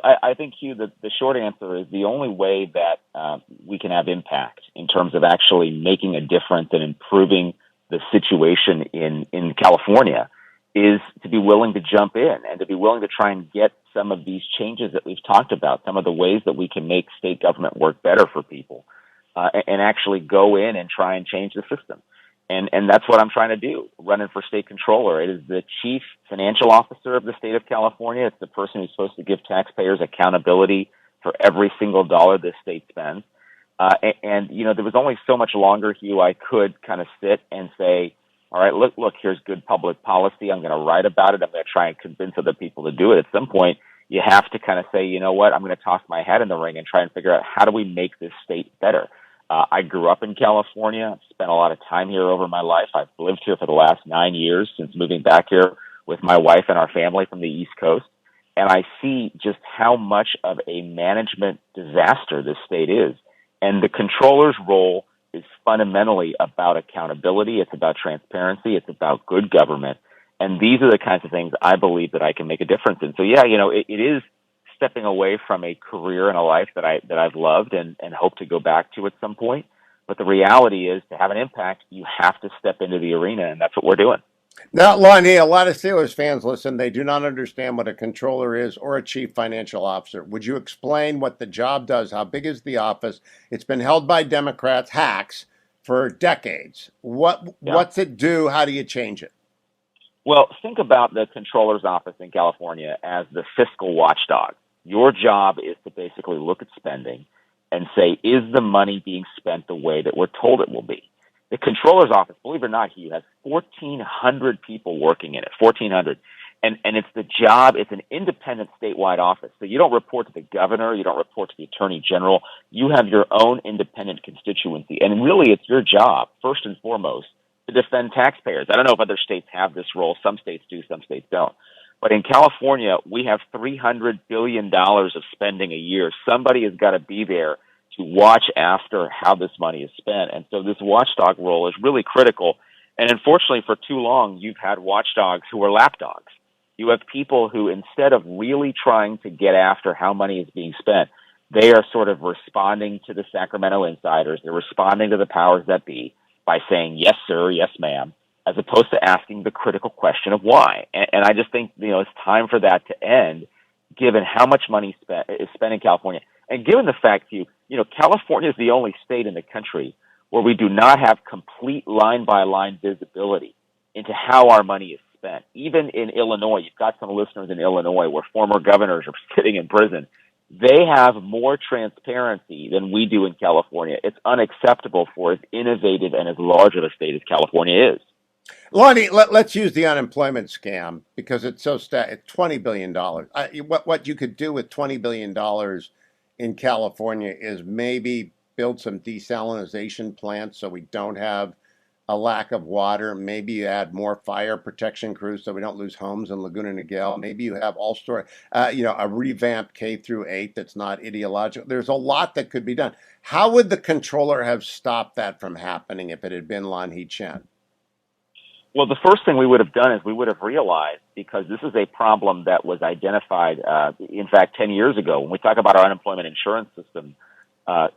S5: I think, Hugh, the short answer is the only way that we can have impact in terms of actually making a difference and improving the situation in California is to be willing to jump in and to be willing to try and get some of these changes that we've talked about, some of the ways that we can make state government work better for people, and actually go in and try and change the system. And that's what I'm trying to do, running for state controller. It is the chief financial officer of the state of California. It's the person who's supposed to give taxpayers accountability for every single dollar this state spends. And there was only so much longer, Hugh, I could kind of sit and say, all right, look, here's good public policy. I'm going to write about it. I'm going to try and convince other people to do it. At some point, you have to kind of say, you know what, I'm going to toss my hat in the ring and try and figure out how do we make this state better. I grew up in California. I've spent a lot of time here over my life. I've lived here for the last 9 years since moving back here with my wife and our family from the East Coast. And I see just how much of a management disaster this state is. And the controller's role is fundamentally about accountability. It's about transparency. It's about good government. And these are the kinds of things I believe that I can make a difference in. So yeah, it is stepping away from a career and a life that I've loved and hope to go back to at some point. But the reality is, to have an impact, you have to step into the arena, and that's what we're doing.
S1: Now, Lanhee, a lot of Steelers fans listen. They do not understand what a controller is or a chief financial officer. Would you explain what the job does? How big is the office? It's been held by Democrats, hacks, for decades. What's it do? How do you change it?
S5: Well, think about the controller's office in California as the fiscal watchdog. Your job is to basically look at spending and say, is the money being spent the way that we're told it will be? The controller's office, believe it or not, Hugh, has 1,400 people working in it, 1,400. And it's the job, it's an independent statewide office. So you don't report to the governor, you don't report to the attorney general. You have your own independent constituency. And really, it's your job, first and foremost, to defend taxpayers. I don't know if other states have this role. Some states do, some states don't. But in California, we have $300 billion of spending a year. Somebody has got to be there to watch after how this money is spent. And so this watchdog role is really critical. And unfortunately, for too long, you've had watchdogs who are lapdogs. You have people who, instead of really trying to get after how money is being spent, they are sort of responding to the Sacramento insiders. They're responding to the powers that be by saying, yes, sir, yes, ma'am, as opposed to asking the critical question of why. And I just think, it's time for that to end, given how much money is spent in California. And given the fact, California is the only state in the country where we do not have complete line-by-line visibility into how our money is spent. Even in Illinois, you've got some listeners in Illinois where former governors are sitting in prison. They have more transparency than we do in California. It's unacceptable for as innovative and as large of a state as California is.
S1: Lanhee, let's use the unemployment scam because it's so it's $20 billion. What you could do with $20 billion in California is maybe build some desalination plants so we don't have a lack of water. Maybe you add more fire protection crews so we don't lose homes in Laguna Niguel. Maybe you have a revamped K-8 that's not ideological. There's a lot that could be done. How would the controller have stopped that from happening if it had been Lanhee Chen?
S5: Well, the first thing we would have done is we would have realized, because this is a problem that was identified, in fact, 10 years ago. When we talk about our unemployment insurance system,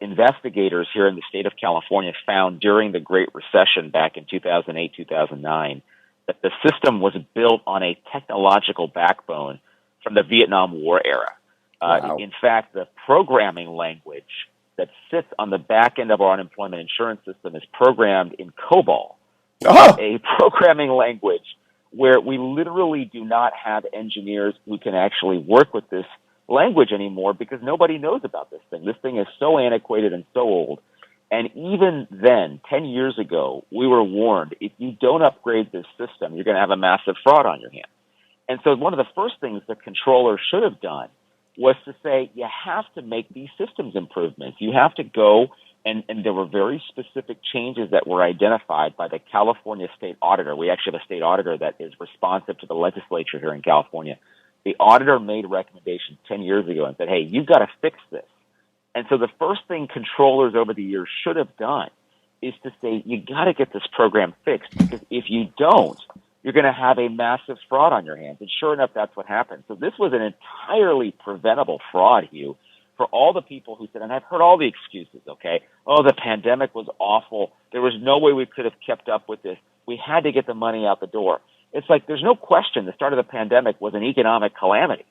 S5: investigators here in the state of California found during the Great Recession back in 2008, 2009, that the system was built on a technological backbone from the Vietnam War era.
S1: Wow.
S5: In fact, the programming language that sits on the back end of our unemployment insurance system is programmed in COBOL, a programming language where we literally do not have engineers who can actually work with this language anymore because nobody knows about this thing. This thing is so antiquated and so old. And even then, 10 years ago, we were warned, if you don't upgrade this system, you're going to have a massive fraud on your hands. And so one of the first things the controller should have done was to say, you have to make these systems improvements. You have to go, and there were very specific changes that were identified by the California state auditor. We actually have a state auditor that is responsive to the legislature here in California. The auditor made recommendations 10 years ago and said, hey, you've got to fix this. And so the first thing controllers over the years should have done is to say, you got to get this program fixed, because if you don't, you're going to have a massive fraud on your hands. And sure enough, that's what happened. So this was an entirely preventable fraud, Hugh, for all the people who said, and I've heard all the excuses, okay? Oh, the pandemic was awful. There was no way we could have kept up with this. We had to get the money out the door. It's like there's no question the start of the pandemic was an economic calamity.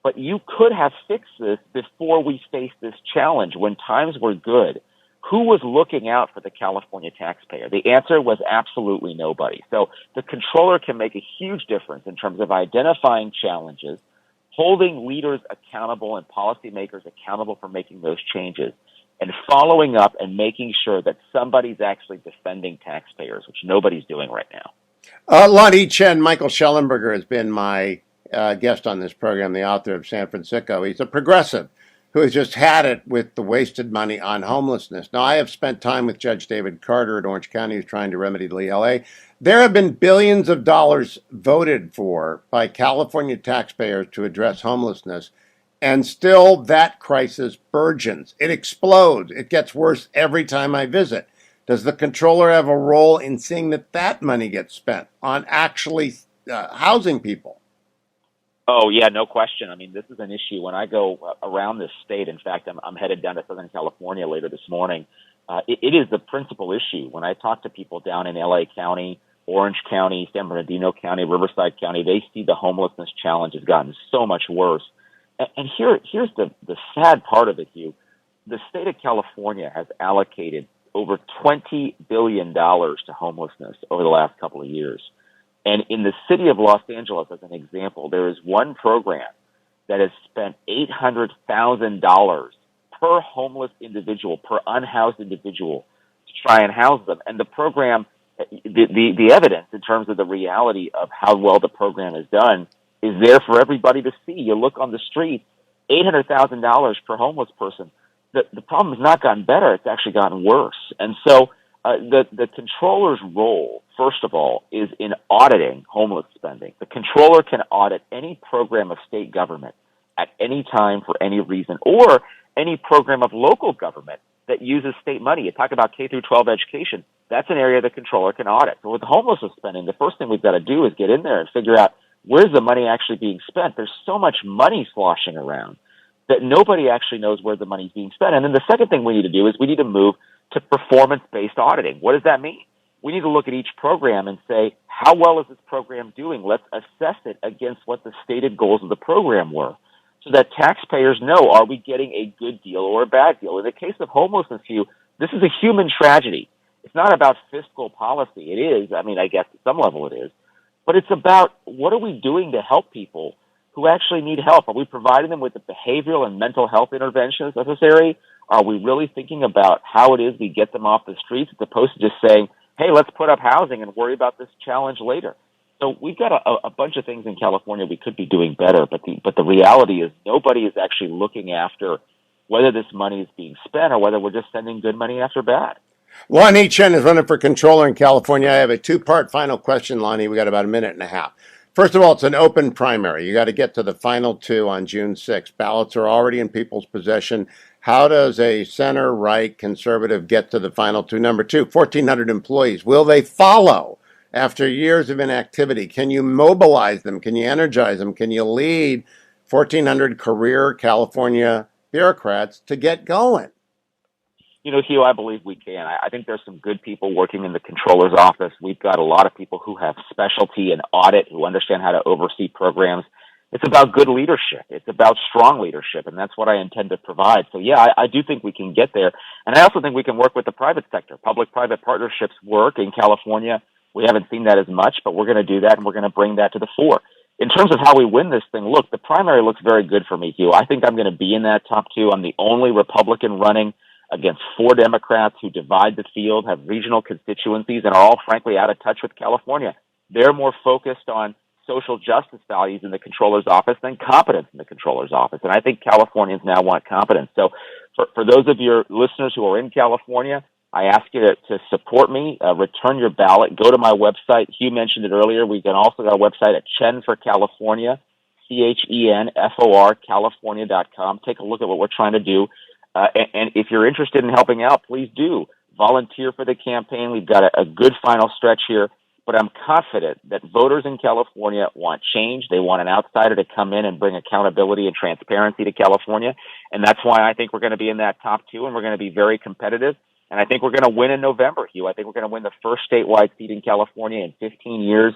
S5: But you could have fixed this before we faced this challenge when times were good. Who was looking out for the California taxpayer? The answer was absolutely nobody. So the controller can make a huge difference in terms of identifying challenges, holding leaders accountable and policymakers accountable for making those changes, and following up and making sure that somebody's actually defending taxpayers, which nobody's doing right now.
S1: Lanhee, Chen, Michael Shellenberger has been my guest on this program, the author of San Francisco. He's a progressive who has just had it with the wasted money on homelessness. Now, I have spent time with Judge David Carter at Orange County, who's trying to remedy the LA. There have been billions of dollars voted for by California taxpayers to address homelessness, and still that crisis burgeons. It explodes. It gets worse every time I visit. Does the controller have a role in seeing that that money gets spent on actually housing people?
S5: Oh, yeah, no question. I mean, this is an issue. When I go around this state, in fact, I'm headed down to Southern California later this morning. It is the principal issue. When I talk to people down in LA County, Orange County, San Bernardino County, Riverside County, they see the homelessness challenge has gotten so much worse. And here's the sad part of it, Hugh. The state of California has allocated over $20 billion to homelessness over the last couple of years. And in the city of Los Angeles, as an example, there is one program that has spent $800,000 per homeless individual, per unhoused individual, to try and house them. And the program, the evidence in terms of the reality of how well the program is done is there for everybody to see. You look on the street, $800,000 per homeless person. The problem has not gotten better. It's actually gotten worse. And so the controller's role, first of all, is in auditing homeless spending. The controller can audit any program of state government at any time for any reason, or any program of local government that uses state money. You talk about K through 12 education. That's an area the controller can audit. So with the homelessness spending, the first thing we've got to do is get in there and figure out where's the money actually being spent. There's so much money sloshing around that nobody actually knows where the money's being spent. And then the second thing we need to do is we need to move to performance-based auditing. What does that mean? We need to look at each program and say, how well is this program doing? Let's assess it against what the stated goals of the program were, so that taxpayers know, are we getting a good deal or a bad deal? In the case of homelessness, Hugh, this is a human tragedy. It's not about fiscal policy. It is. I mean, I guess at some level it is. But it's about, what are we doing to help people who actually need help? Are we providing them with the behavioral and mental health interventions necessary? Are we really thinking about how it is we get them off the streets, as opposed to just saying, hey, let's put up housing and worry about this challenge later? So we've got a bunch of things in California we could be doing better, but the reality is nobody is actually looking after whether this money is being spent or whether we're just sending good money after bad.
S1: Lanhee Chen is running for controller in California. I have a two-part final question, Lanhee. We got about a minute and a half. First of all, it's an open primary. You got to get to the final two on June 6th. Ballots are already in people's possession. How does a center-right conservative get to the final two? Number two, 1,400 employees. Will they follow after years of inactivity? Can you mobilize them? Can you energize them? Can you lead 1,400 career California bureaucrats to get going?
S5: Hugh, I believe we can. I think there's some good people working in the controller's office. We've got a lot of people who have specialty in audit, who understand how to oversee programs. It's about good leadership. It's about strong leadership, and that's what I intend to provide. So, yeah, I do think we can get there. And I also think we can work with the private sector. Public-private partnerships work in California. We haven't seen that as much, but we're going to do that, and we're going to bring that to the fore. In terms of how we win this thing, look, the primary looks very good for me, Hugh. I think I'm going to be in that top two. I'm the only Republican running against four Democrats who divide the field, have regional constituencies, and are all, frankly, out of touch with California. They're more focused on social justice values in the controller's office than competence in the controller's office. And I think Californians now want competence. So for those of your listeners who are in California, I ask you to support me, return your ballot, go to my website. Hugh mentioned it earlier. We can also go to our website at Chen for California, CHENFOR, California.com. Take a look at what we're trying to do. And if you're interested in helping out, please do. Volunteer for the campaign. We've got a good final stretch here. But I'm confident that voters in California want change. They want an outsider to come in and bring accountability and transparency to California. And that's why I think we're going to be in that top two, and we're going to be very competitive. And I think we're going to win in November, Hugh. I think we're going to win the first statewide seat in California in 15 years.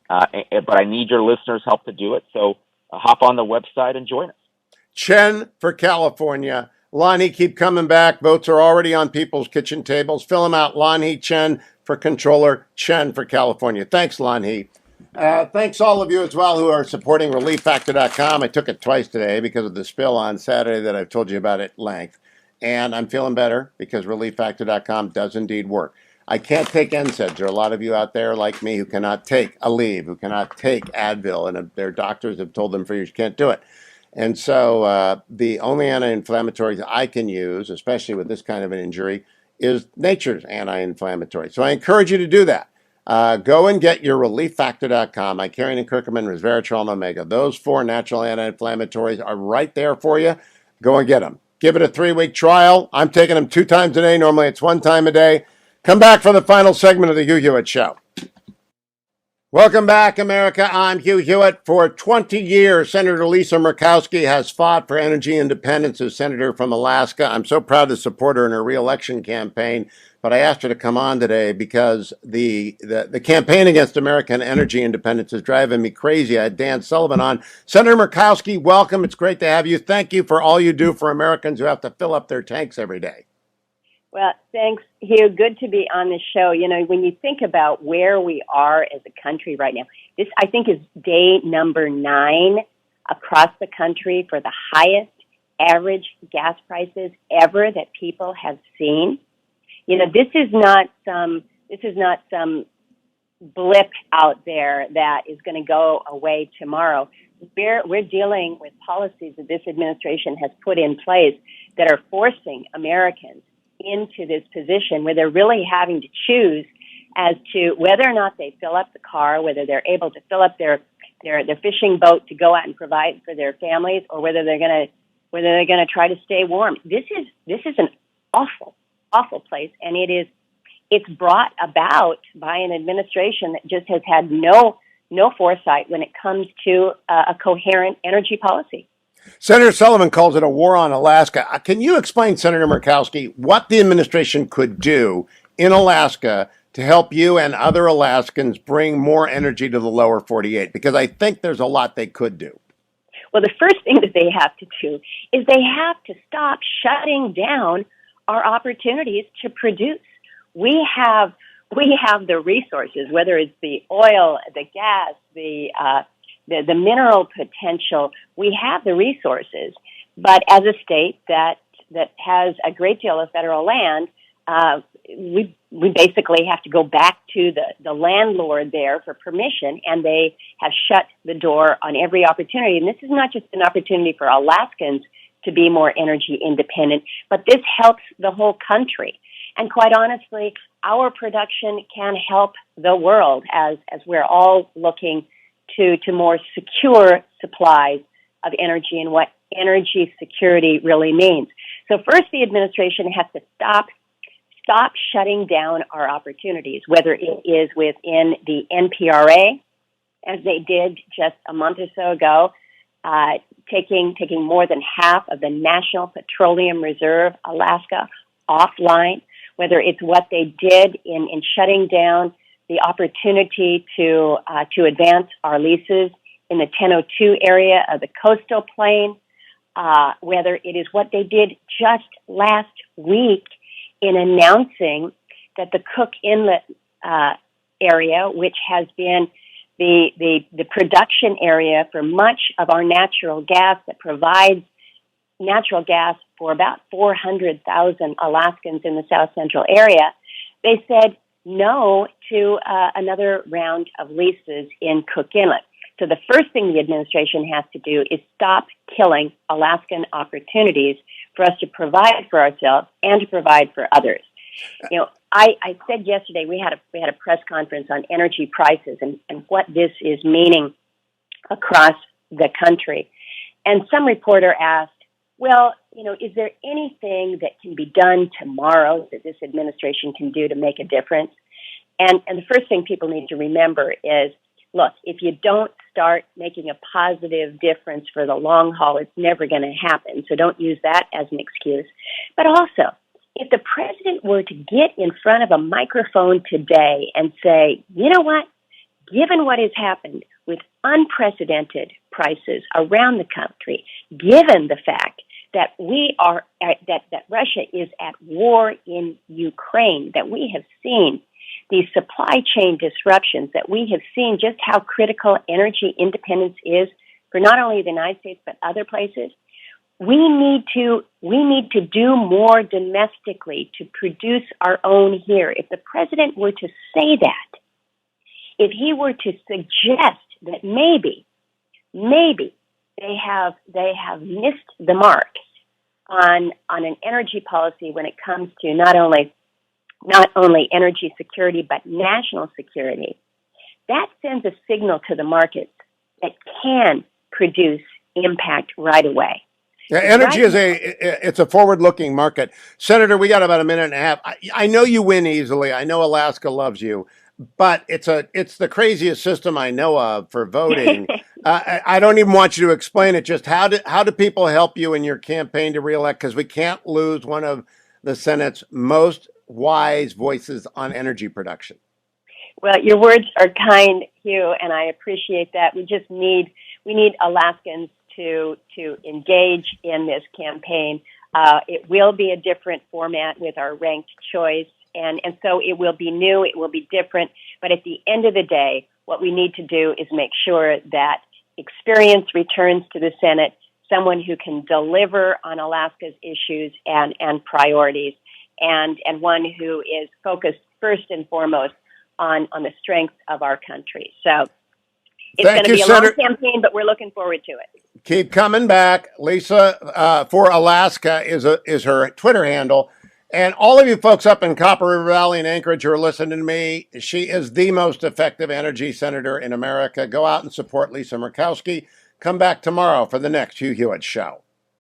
S5: But I need your listeners' help to do it. So hop on the website and join us.
S1: Chen for California. Lanhee, keep coming back. Votes are already on people's kitchen tables. Fill them out. Lanhee, Chen for Controller, Chen for California. Thanks, Lanhee. Thanks all of you as well who are supporting ReliefFactor.com. I took it twice today because of the spill on Saturday that I've told you about at length. And I'm feeling better because ReliefFactor.com does indeed work. I can't take NSAIDs. There are a lot of you out there like me who cannot take Aleve, who cannot take Advil, and their doctors have told them for years you can't do it. And so the only anti-inflammatories I can use, especially with this kind of an injury, is nature's anti-inflammatory. So I encourage you to do that. Go and get your ReliefFactor.com. Icarian and curcumin, resveratrol, and omega. Those four natural anti-inflammatories are right there for you. Go and get them. Give it a 3-week trial. I'm taking them 2 times a day. Normally it's 1 time a day. Come back for the final segment of the Hugh Hewitt Show. Welcome back, America. I'm Hugh Hewitt. For 20 years, Senator Lisa Murkowski has fought for energy independence as senator from Alaska. I'm so proud to support her in her re-election campaign, but I asked her to come on today because the campaign against American energy independence is driving me crazy. I had Dan Sullivan on. Senator Murkowski, welcome. It's great to have you. Thank you for all you do for Americans who have to fill up their tanks every day.
S6: Well, thanks, Hugh. Good to be on the show. You know, when you think about where we are as a country right now, this, I think, is day number 9 across the country for the highest average gas prices ever that people have seen. You know, this is not some blip out there that is going to go away tomorrow. We're dealing with policies that this administration has put in place that are forcing Americans into this position where they're really having to choose as to whether or not they fill up the car, whether they're able to fill up their fishing boat to go out and provide for their families, or whether they're gonna try to stay warm. This is an awful place, and it's brought about by an administration that just has had no foresight when it comes to a coherent energy policy.
S1: Senator Sullivan calls it a war on Alaska. Can you explain, Senator Murkowski, what the administration could do in Alaska to help you and other Alaskans bring more energy to the lower 48? Because I think there's a lot they could do.
S6: Well, the first thing that they have to do is they have to stop shutting down our opportunities to produce. We have the resources, whether it's the oil, the gas, the mineral potential. We have the resources, but as a state that has a great deal of federal land, we basically have to go back to the landlord there for permission, and they have shut the door on every opportunity. And this is not just an opportunity for Alaskans to be more energy independent, but this helps the whole country. And quite honestly, our production can help the world as we're all looking to more secure supplies of energy and what energy security really means. So first, the administration has to stop shutting down our opportunities, whether it is within the NPRA, as they did just a month or so ago, taking more than half of the National Petroleum Reserve, Alaska, offline, whether it's what they did in shutting down the opportunity to advance our leases in the 1002 area of the coastal plain, whether it is what they did just last week in announcing that the Cook Inlet area, which has been the production area for much of our natural gas that provides natural gas for about 400,000 Alaskans in the South Central area, they said no to another round of leases in Cook Inlet. So the first thing the administration has to do is stop killing Alaskan opportunities for us to provide for ourselves and to provide for others. You know, I said yesterday we had a press conference on energy prices and what this is meaning across the country. And some reporter asked, well, you know, is there anything that can be done tomorrow that this administration can do to make a difference? And the first thing people need to remember is, look, if you don't start making a positive difference for the long haul, it's never going to happen. So don't use that as an excuse. But also, if the president were to get in front of a microphone today and say, you know what, given what has happened with unprecedented prices around the country, given the fact that that Russia is at war in Ukraine, that we have seen these supply chain disruptions, that we have seen just how critical energy independence is for not only the United States but other places, we need to do more domestically to produce our own here. If the president were to say that, if he were to suggest that maybe they have missed the mark on an energy policy when it comes to not only energy security but national security, that sends a signal to the markets that can produce impact right away.
S1: Yeah, energy is it's a forward-looking market. Senator, we got about a minute and a half. I know you win easily. I know Alaska loves you, but it's the craziest system I know of for voting. I don't even want you to explain it. Just how do people help you in your campaign to reelect? Because we can't lose one of the Senate's most wise voices on energy production.
S6: Well, your words are kind, Hugh, and I appreciate that. We need Alaskans to engage in this campaign. It will be a different format with our ranked choice, and so it will be new, it will be different, but at the end of the day, what we need to do is make sure that experience returns to the Senate, someone who can deliver on Alaska's issues and priorities, and one who is focused first and foremost on the strength of our country. So it's going to be a long campaign, but we're looking forward to it.
S1: Keep coming back. Lisa for Alaska is her Twitter handle. And all of you folks up in Copper River Valley and Anchorage who are listening to me, she is the most effective energy senator in America. Go out and support Lisa Murkowski. Come back tomorrow for the next Hugh Hewitt Show.